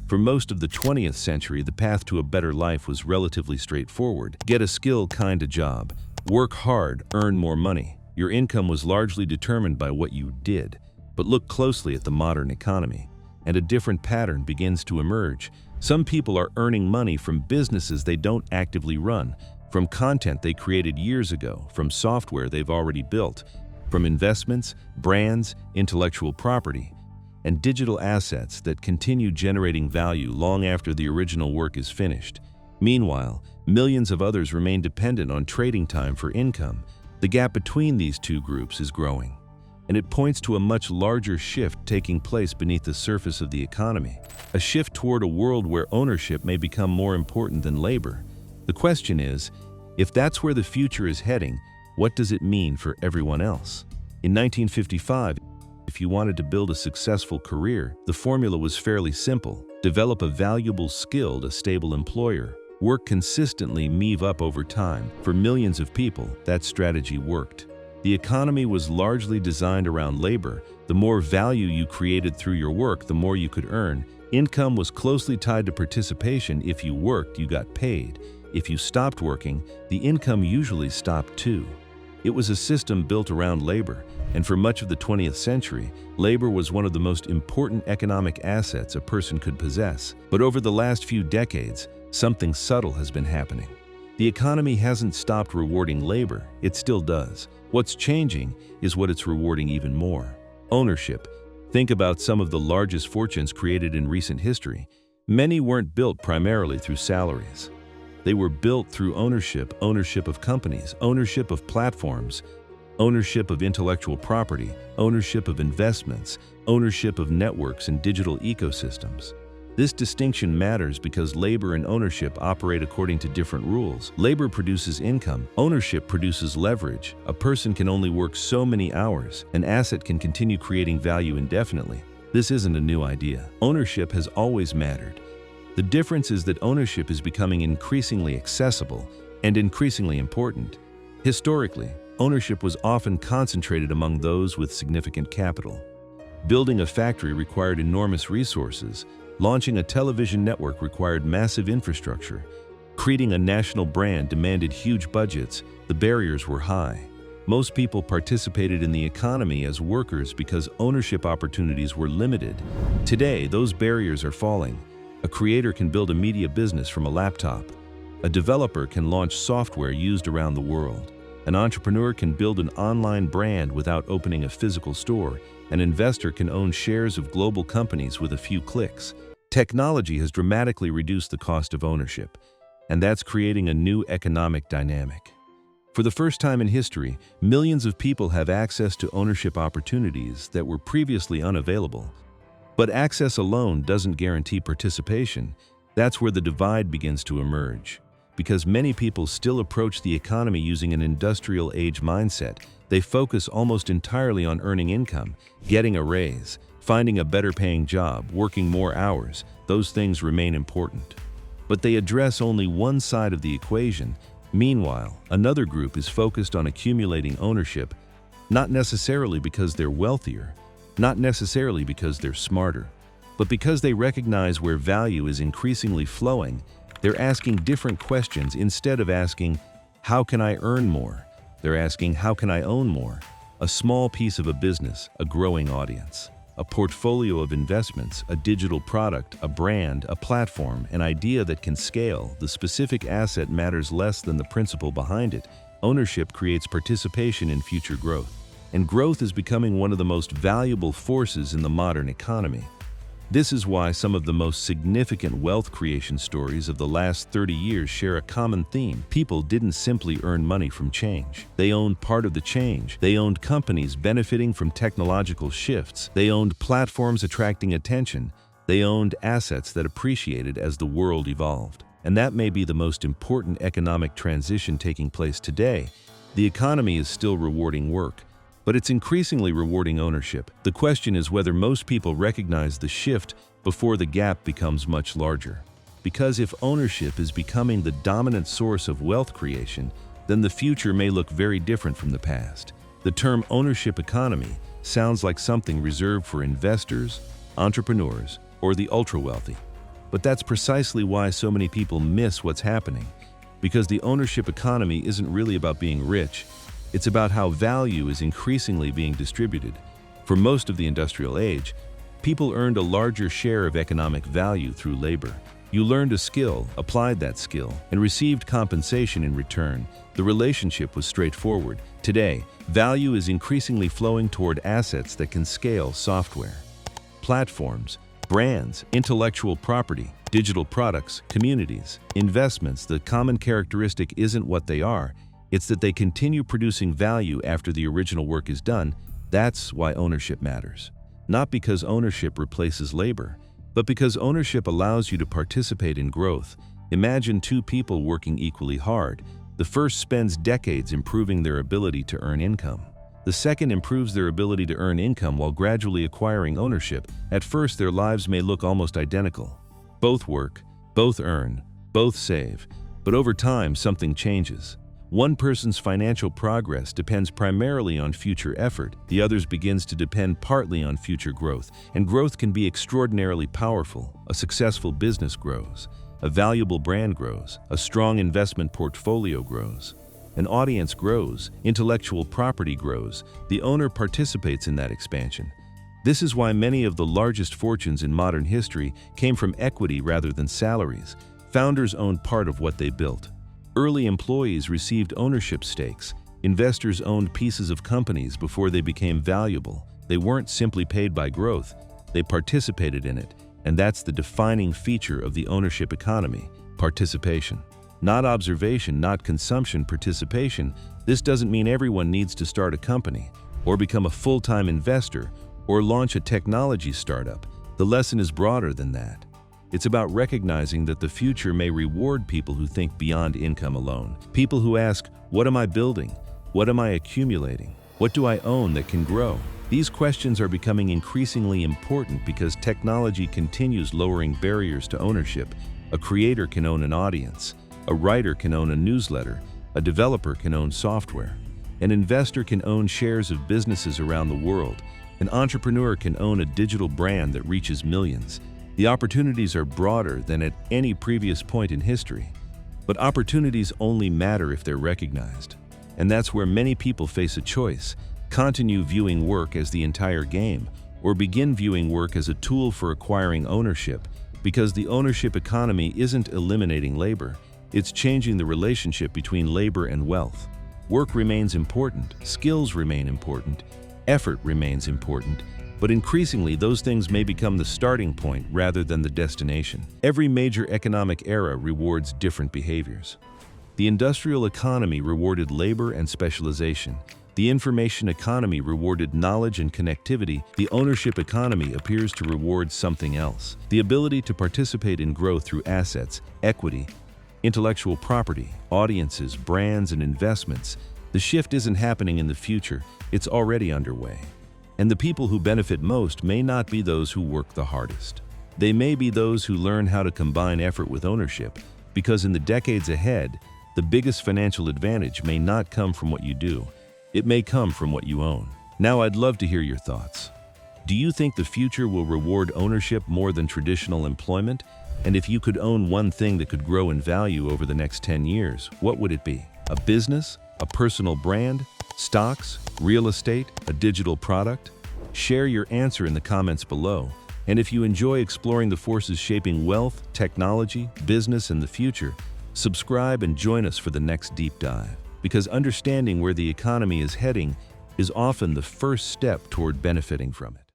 For most of the 20th century, the path to a better life was relatively straightforward. Get a skill kind of job, work hard, earn more money. Your income was largely determined by what you did. But look closely at the modern economy, and a different pattern begins to emerge. Some people are earning money from businesses they don't actively run, from content they created years ago, from software they've already built, from investments, brands, intellectual property, and digital assets that continue generating value long after the original work is finished. Meanwhile, millions of others remain dependent on trading time for income. The gap between these two groups is growing, and it points to a much larger shift taking place beneath the surface of the economy, a shift toward a world where ownership may become more important than labor. The question is, if that's where the future is heading, what does it mean for everyone else? In 1955, if you wanted to build a successful career, the formula was fairly simple. Develop a valuable skill, a stable employer. Work consistently, move up over time. For millions of people, that strategy worked. The economy was largely designed around labor. The more value you created through your work, the more you could earn. Income was closely tied to participation. If you worked, you got paid. If you stopped working, the income usually stopped too. It was a system built around labor, and for much of the 20th century, labor was one of the most important economic assets a person could possess. But over the last few decades, something subtle has been happening. The economy hasn't stopped rewarding labor, it still does. What's changing is what it's rewarding even more. Ownership. Think about some of the largest fortunes created in recent history. Many weren't built primarily through salaries. They were built through ownership of companies, ownership of platforms, ownership of intellectual property, ownership of investments, ownership of networks and digital ecosystems. This distinction matters because labor and ownership operate according to different rules. Labor produces income, ownership produces leverage. A person can only work so many hours. An asset can continue creating value indefinitely. This isn't a new idea. Ownership has always mattered. The difference is that ownership is becoming increasingly accessible and increasingly important. Historically, ownership was often concentrated among those with significant capital. Building a factory required enormous resources. Launching a television network required massive infrastructure. Creating a national brand demanded huge budgets. The barriers were high. Most people participated in the economy as workers because ownership opportunities were limited. Today, those barriers are falling. A creator can build a media business from a laptop. A developer can launch software used around the world. An entrepreneur can build an online brand without opening a physical store. An investor can own shares of global companies with a few clicks. Technology has dramatically reduced the cost of ownership, and that's creating a new economic dynamic. For the first time in history, millions of people have access to ownership opportunities that were previously unavailable. But access alone doesn't guarantee participation. That's where the divide begins to emerge. Because many people still approach the economy using an industrial age mindset, they focus almost entirely on earning income, getting a raise, finding a better paying job, working more hours. Those things remain important. But they address only one side of the equation. Meanwhile, another group is focused on accumulating ownership, not necessarily because they're wealthier, not necessarily because they're smarter, but because they recognize where value is increasingly flowing. They're asking different questions. Instead of asking, how can I earn more? They're asking, how can I own more? A small piece of a business, a growing audience, a portfolio of investments, a digital product, a brand, a platform, an idea that can scale. The specific asset matters less than the principle behind it. Ownership creates participation in future growth, and growth is becoming one of the most valuable forces in the modern economy. This is why some of the most significant wealth creation stories of the last 30 years share a common theme. People didn't simply earn money from change. They owned part of the change. They owned companies benefiting from technological shifts. They owned platforms attracting attention. They owned assets that appreciated as the world evolved. And that may be the most important economic transition taking place today. The economy is still rewarding work, but it's increasingly rewarding ownership. The question is whether most people recognize the shift before the gap becomes much larger. Because if ownership is becoming the dominant source of wealth creation, then the future may look very different from the past. The term ownership economy sounds like something reserved for investors, entrepreneurs, or the ultra-wealthy. But that's precisely why so many people miss what's happening. Because the ownership economy isn't really about being rich, it's about how value is increasingly being distributed. For most of the industrial age, people earned a larger share of economic value through labor. You learned a skill, applied that skill, and received compensation in return. The relationship was straightforward. Today, value is increasingly flowing toward assets that can scale: software, platforms, brands, intellectual property, digital products, communities, investments. The common characteristic isn't what they are, it's that they continue producing value after the original work is done. That's why ownership matters. Not because ownership replaces labor, but because ownership allows you to participate in growth. Imagine two people working equally hard. The first spends decades improving their ability to earn income. The second improves their ability to earn income while gradually acquiring ownership. At first, their lives may look almost identical. Both work, both earn, both save. But over time, something changes. One person's financial progress depends primarily on future effort. The other's begins to depend partly on future growth. And growth can be extraordinarily powerful. A successful business grows. A valuable brand grows. A strong investment portfolio grows. An audience grows. Intellectual property grows. The owner participates in that expansion. This is why many of the largest fortunes in modern history came from equity rather than salaries. Founders owned part of what they built. Early employees received ownership stakes. Investors owned pieces of companies before they became valuable. They weren't simply paid by growth, they participated in it. And that's the defining feature of the ownership economy: participation. Not observation, not consumption, participation. This doesn't mean everyone needs to start a company, or become a full-time investor, or launch a technology startup. The lesson is broader than that. It's about recognizing that the future may reward people who think beyond income alone. People who ask, what am I building? What am I accumulating? What do I own that can grow? These questions are becoming increasingly important because technology continues lowering barriers to ownership. A creator can own an audience. A writer can own a newsletter. A developer can own software. An investor can own shares of businesses around the world. An entrepreneur can own a digital brand that reaches millions. The opportunities are broader than at any previous point in history. But opportunities only matter if they're recognized. And that's where many people face a choice: continue viewing work as the entire game, or begin viewing work as a tool for acquiring ownership. Because the ownership economy isn't eliminating labor, it's changing the relationship between labor and wealth. Work remains important, skills remain important, effort remains important, but increasingly those things may become the starting point rather than the destination. Every major economic era rewards different behaviors. The industrial economy rewarded labor and specialization. The information economy rewarded knowledge and connectivity. The ownership economy appears to reward something else: the ability to participate in growth through assets, equity, intellectual property, audiences, brands, and investments. The shift isn't happening in the future, it's already underway. And the people who benefit most may not be those who work the hardest. They may be those who learn how to combine effort with ownership, because in the decades ahead, the biggest financial advantage may not come from what you do. It may come from what you own. Now I'd love to hear your thoughts. Do you think the future will reward ownership more than traditional employment? And if you could own one thing that could grow in value over the next 10 years, what would it be? A business? A personal brand? Stocks? Real estate? A digital product? Share your answer in the comments below. And if you enjoy exploring the forces shaping wealth, technology, business, and the future, subscribe and join us for the next deep dive. Because understanding where the economy is heading is often the first step toward benefiting from it.